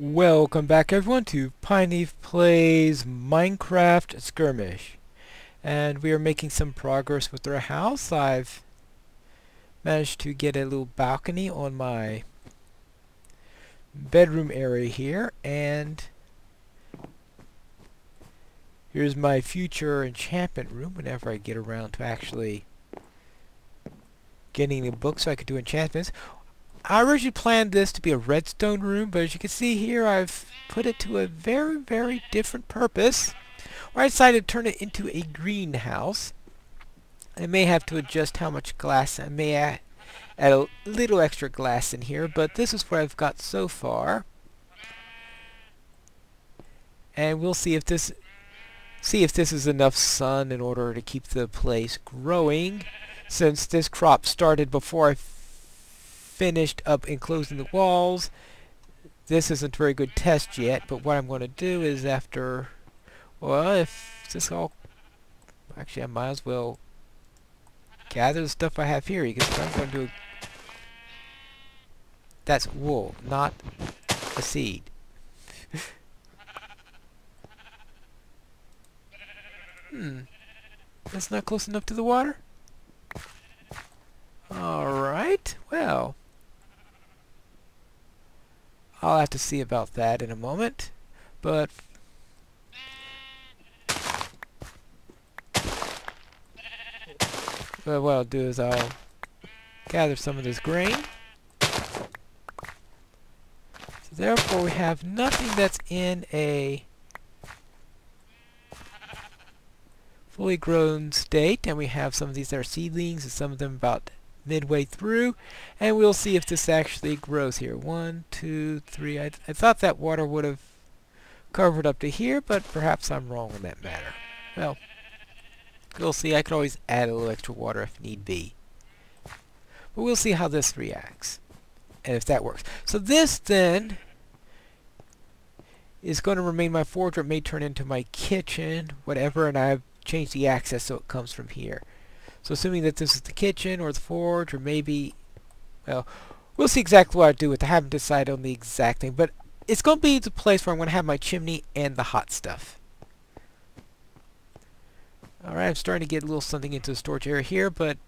Welcome back everyone to Pineleaf Plays Minecraft Skirmish. And we are making some progress with our house. I've managed to get a little balcony on my bedroom area here, and here's my future enchantment room whenever I get around to actually getting a book so I could do enchantments. I originally planned this to be a redstone room, but as you can see here, I've put it to a very different purpose. Where I decided to turn it into a greenhouse. I may have to adjust how much glass. I may add a little extra glass in here, but this is what I've got so far. And we'll see if this is enough sun in order to keep the place growing. Since this crop started before I finished up enclosing the walls, this isn't a very good test yet, but what I'm going to do is after, well, if this all, actually I might as well gather the stuff I have here, because I'm going to do, that's wool, not a seed. That's not close enough to the water? Alright, well, I'll have to see about that in a moment, but what I'll do is I'll gather some of this grain. So therefore we have nothing that's in a fully grown state, and we have some of these that are seedlings and some of them about midway through, and we'll see if this actually grows here. 1, 2, 3. I thought that water would have covered up to here, but perhaps I'm wrong on that matter. Well, we'll see. I could always add a little extra water if need be. But we'll see how this reacts and if that works. So this then is going to remain my forge, or it may turn into my kitchen, whatever, and I've changed the access so it comes from here. So assuming that this is the kitchen or the forge, or maybe, well, we'll see exactly what I do with it. I haven't decided on the exact thing, but it's going to be the place where I'm going to have my chimney and the hot stuff. Alright, I'm starting to get a little something into the storage area here, but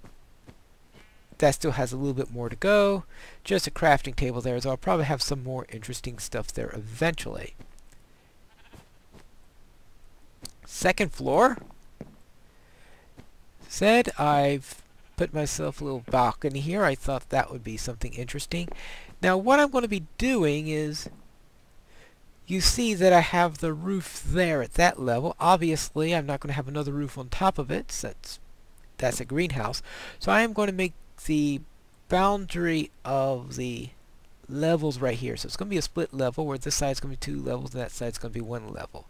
that still has a little bit more to go. Just a crafting table there, so I'll probably have some more interesting stuff there eventually. Second floor. Said I've put myself a little balcony here. I thought that would be something interesting. Now what I'm going to be doing is, you see that I have the roof there at that level. Obviously I'm not going to have another roof on top of it since that's a greenhouse. So I am going to make the boundary of the levels right here. So it's going to be a split level where this side is going to be 2 levels and that side is going to be 1 level.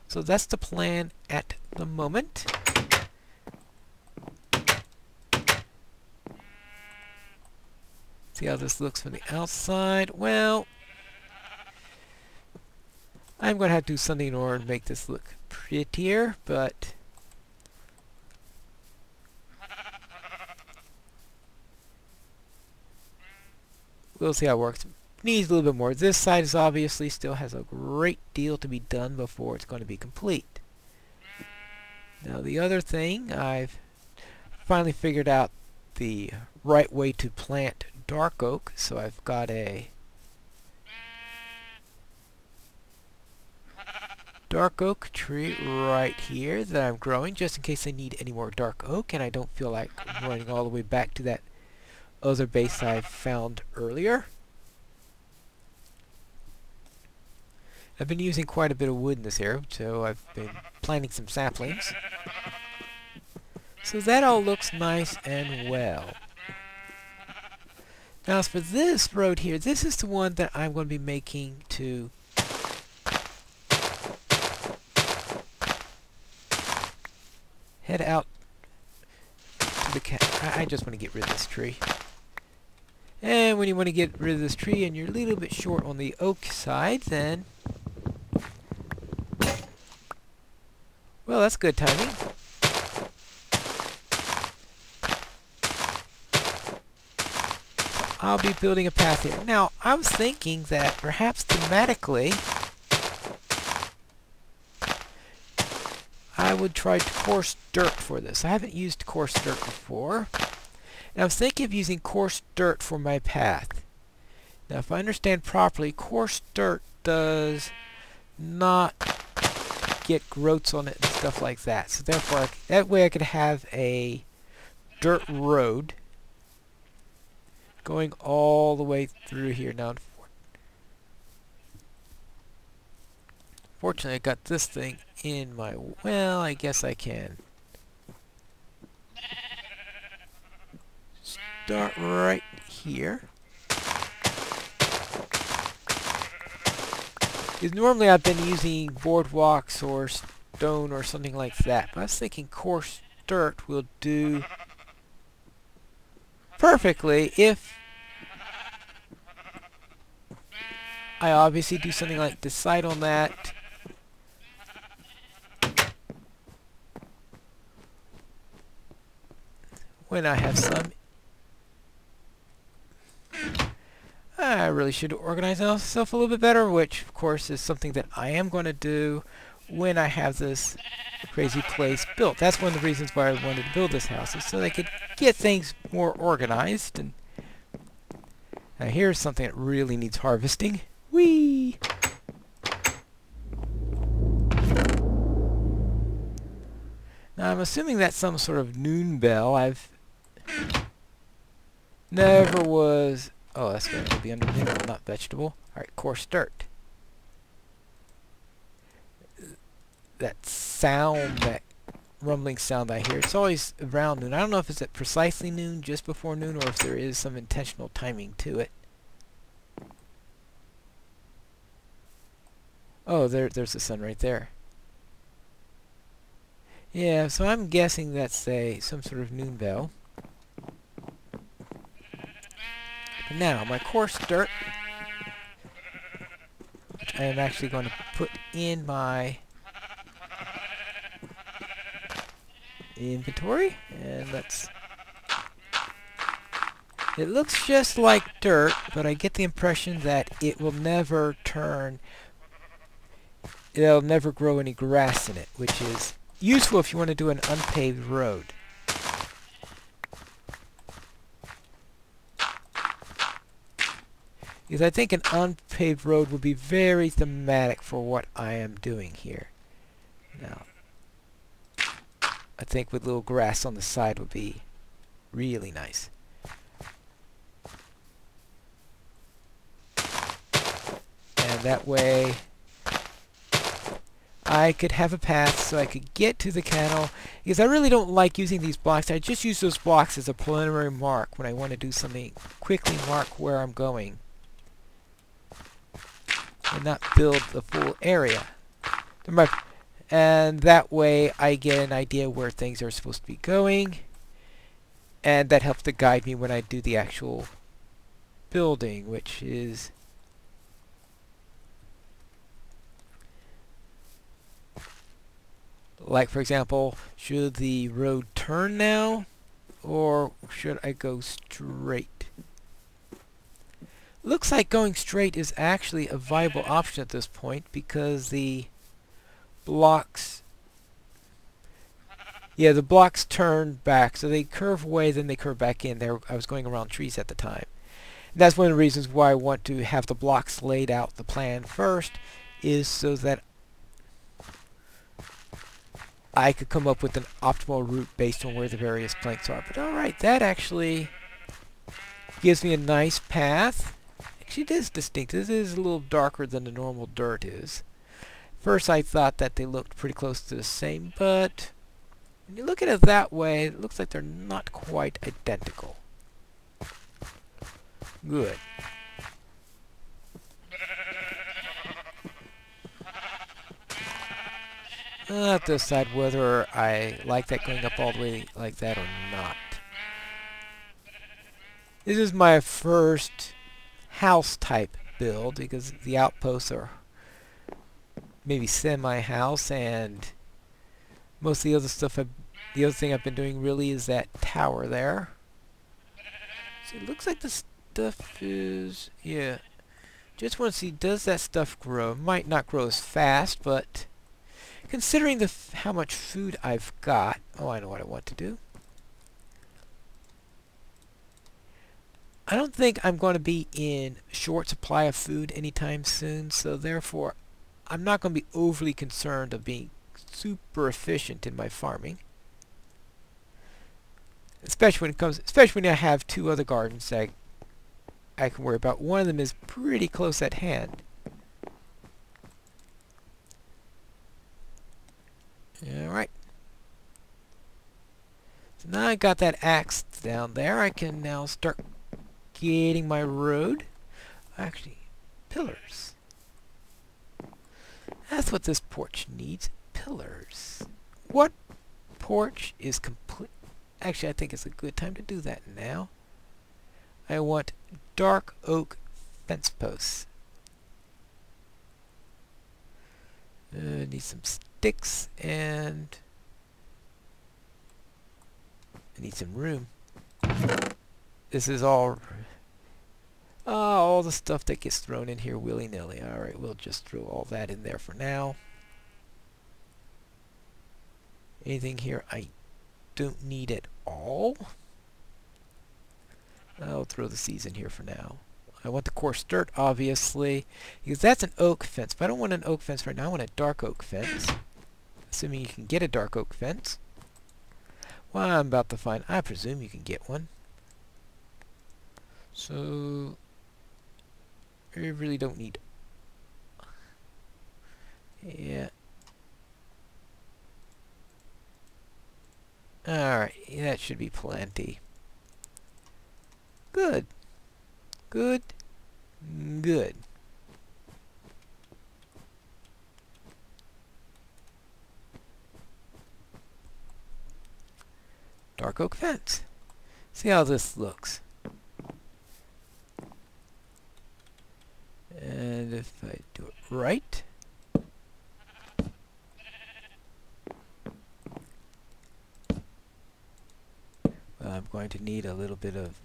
So that's the plan at the moment. See how this looks from the outside. Well, I'm going to have to do something in order to make this look prettier, but we'll see how it works. Needs a little bit more. This side is obviously still has a great deal to be done before it's going to be complete. Now the other thing, I've finally figured out the right way to plant dark oak, so I've got a dark oak tree right here that I'm growing just in case I need any more dark oak and I don't feel like running all the way back to that other base I found earlier. I've been using quite a bit of wood in this area, so I've been planting some saplings. So that all looks nice and well. Now as for this road here, this is the one that I'm going to be making to head out to the I just want to get rid of this tree. And when you want to get rid of this tree and you're a little bit short on the oak side, then, well, that's good timing. I'll be building a path here. Now, I was thinking that perhaps thematically I would try coarse dirt for this. I haven't used coarse dirt before. And I was thinking of using coarse dirt for my path. Now, if I understand properly, coarse dirt does not get growths on it and stuff like that. So therefore, that way I could have a dirt road going all the way through here. Now, fortunately, I got this thing in my... Well, I guess I can start right here. Because normally I've been using boardwalks or stone or something like that. But I was thinking coarse dirt will do perfectly if I obviously do something like decide on that. When I have some... I really should organize myself a little bit better, which of course is something that I am going to do when I have this crazy place built. That's one of the reasons why I wanted to build this house, is so that I could get things more organized. And now here's something that really needs harvesting. Whee! Now I'm assuming that's some sort of noon bell. I've never was... Oh, that's going to be under mineral, not vegetable. Alright, coarse dirt. That sound, that rumbling sound I hear, it's always around noon. I don't know if it's at precisely noon, just before noon, or if there is some intentional timing to it. Oh, there's the sun right there. Yeah, so I'm guessing that's some sort of noon bell. Now, my coarse dirt, which I am actually going to put in my inventory, and let's... It looks just like dirt, but I get the impression that it will never turn... It'll never grow any grass in it, which is useful if you want to do an unpaved road. Because I think an unpaved road would be very thematic for what I am doing here. Now, I think with little grass on the side would be really nice. And that way I could have a path so I could get to the canal. Because I really don't like using these blocks. I just use those blocks as a preliminary mark when I want to do something. Quickly mark where I'm going, and not build the full area. And that way I get an idea where things are supposed to be going, and that helps to guide me when I do the actual building, which is like, for example, should the road turn now, or should I go straight? Looks like going straight is actually a viable option at this point, because the blocks... Yeah, the blocks turn back, so they curve away, then they curve back in. I was going around trees at the time. And that's one of the reasons why I want to have the blocks laid out, the plan first, is so that I could come up with an optimal route based on where the various planks are. But alright, that actually gives me a nice path. Actually, it is distinct. This is a little darker than the normal dirt is. First I thought that they looked pretty close to the same, but when you look at it that way, it looks like they're not quite identical. Good. I'll have to decide whether I like that going up all the way like that or not. This is my first house type build, because the outposts are maybe semi-house, and most of the other stuff, the other thing I've been doing really is that tower there. So it looks like this stuff is... yeah. Just want to see, does that stuff grow? Might not grow as fast, but considering how much food I've got... oh, I know what I want to do. I don't think I'm going to be in short supply of food anytime soon, so therefore I'm not going to be overly concerned of being super efficient in my farming. Especially when I have two other gardens that I can worry about. One of them is pretty close at hand. Alright. So now I got that axe down there, I can now start getting my road. Actually, pillars. That's what this porch needs. Pillars. What porch is complete? Actually, I think it's a good time to do that now. I want dark oak fence posts. Need some sticks and I need some room. This is all the stuff that gets thrown in here willy-nilly. Alright, we'll just throw all that in there for now. Anything here I don't need at all? I'll throw the seeds in here for now. I want the coarse dirt, obviously, because that's an oak fence, but I don't want an oak fence right now. I want a dark oak fence. Assuming you can get a dark oak fence. Well, I'm about to find... I presume you can get one. So... I really don't need... yeah. Alright, that should be plenty. Good. Good. Good. Dark oak fence. See how this looks. And if I do it right... well, I'm going to need a little bit of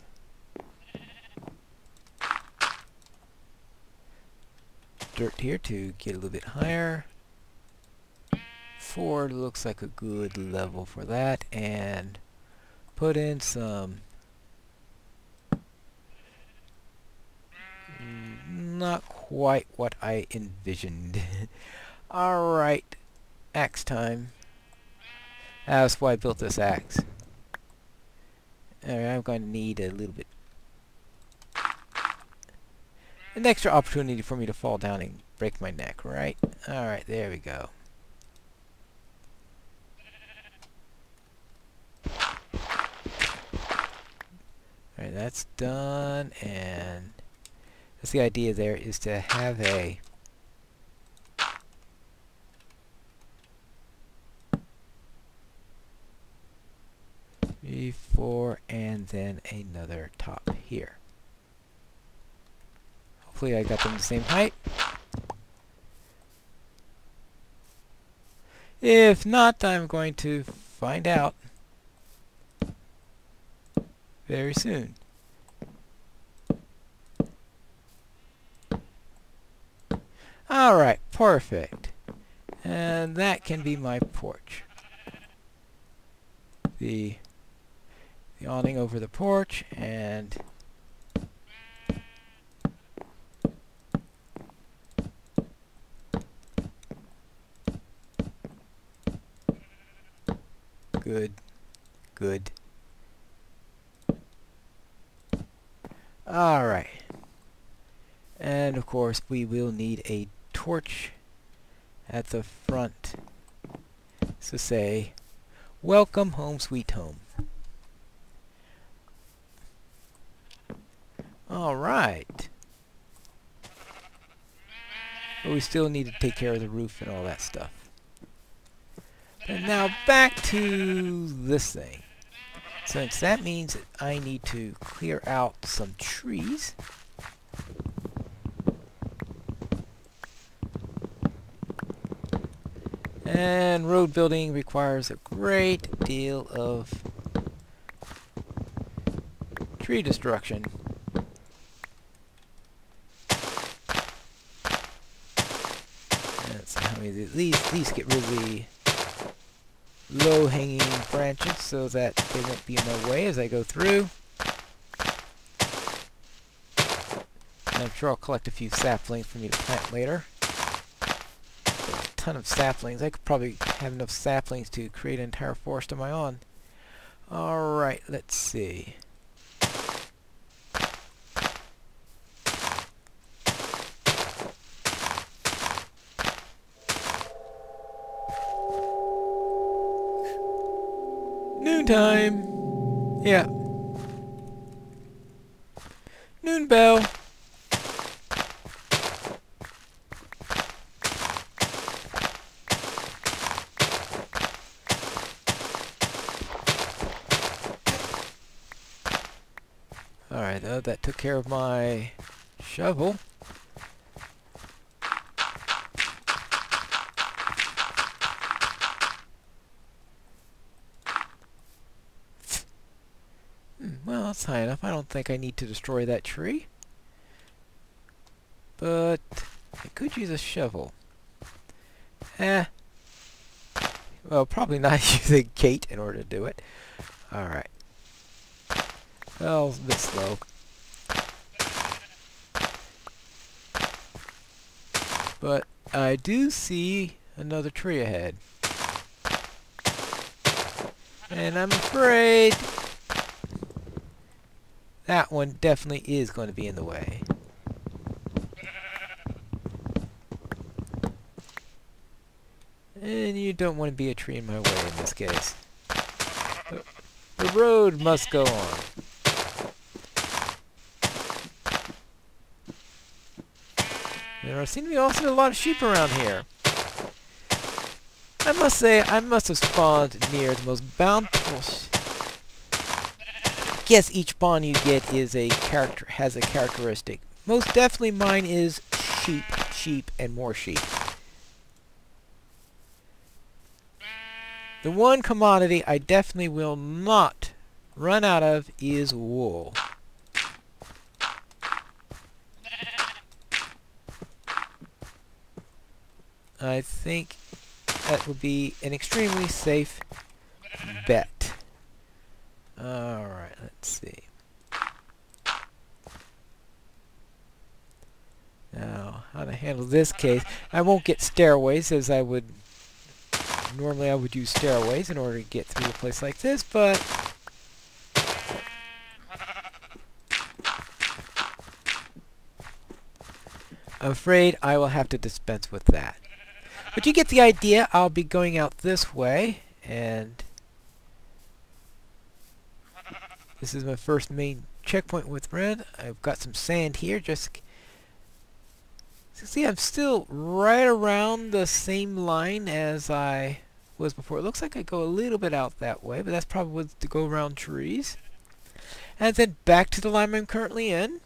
dirt here to get a little bit higher. 4 looks like a good level for that, and put in some not quite what I envisioned. Alright, axe time. That's why I built this axe. Alright, I'm going to need a little bit an extra opportunity for me to fall down and break my neck, right? Alright, there we go. Alright, that's done, and that's the idea there, is to have a E4 and then another top here. Hopefully I got them the same height. If not, I'm going to find out very soon. Alright, perfect. And that can be my porch. The awning over the porch, and good, good. Alright. And of course we will need a torch at the front to say, welcome home sweet home. Alright. But we still need to take care of the roof and all that stuff. And now back to this thing. Since that means that I need to clear out some trees. And road building requires a great deal of tree destruction. these get really low-hanging branches so that they won't be in my way as I go through. And I'm sure I'll collect a few saplings for me to plant later. A ton of saplings. I could probably have enough saplings to create an entire forest of my own. Alright, let's see. Noontime! Yeah. Noon bell! Alright, that took care of my shovel. Well, that's high enough. I don't think I need to destroy that tree. But I could use a shovel. Well, probably not use a gate in order to do it. Alright. Well, a bit slow. But I do see another tree ahead. And I'm afraid that one definitely is going to be in the way. And you don't want to be a tree in my way in this case. The road must go on. There seem to be also a lot of sheep around here. I must say, I must have spawned near the most bountiful. I guess each spawn you get is has a characteristic. Most definitely mine is sheep, sheep, and more sheep. The one commodity I definitely will not run out of is wool. I think that would be an extremely safe bet. Alright, let's see. Now, how to handle this case. I won't get stairways as I would... Normally I would use stairways in order to get through a place like this, but... I'm afraid I will have to dispense with that. But you get the idea. I'll be going out this way, and this is my first main checkpoint with red. I've got some sand here. Just see, I'm still right around the same line as I was before. It looks like I go a little bit out that way, but that's probably to go around trees. And then back to the line I'm currently in.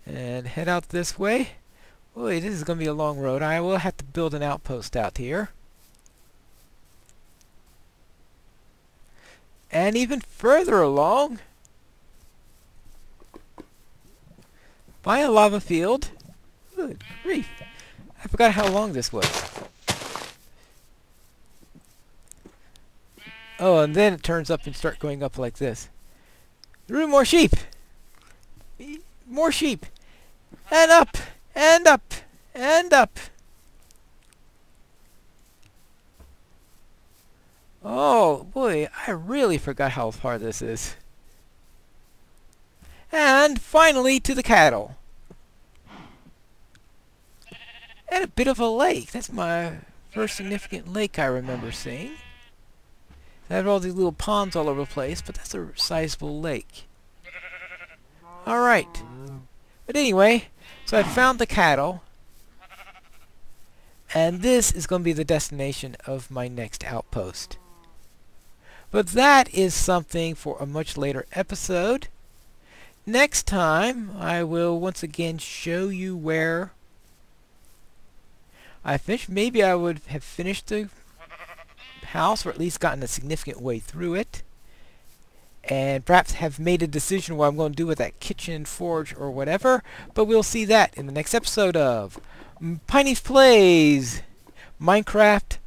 And head out this way. Boy, this is going to be a long road. I will have to build an outpost out here. And even further along, by a lava field. Good grief. I forgot how long this was. Oh, and then it turns up and start going up like this. Through more sheep! More sheep! And up! And up! And up! Oh, boy, I really forgot how far this is. And finally to the cattle. And a bit of a lake. That's my first significant lake I remember seeing. I have all these little ponds all over the place, but that's a sizable lake. Alright. But anyway, so I found the cattle. And this is going to be the destination of my next outpost. But that is something for a much later episode. Next time, I will once again show you where I finished. Maybe I would have finished the house, or at least gotten a significant way through it. and perhaps have made a decision what I'm going to do with that kitchen, forge, or whatever, but we'll see that in the next episode of Pineleaf Plays Minecraft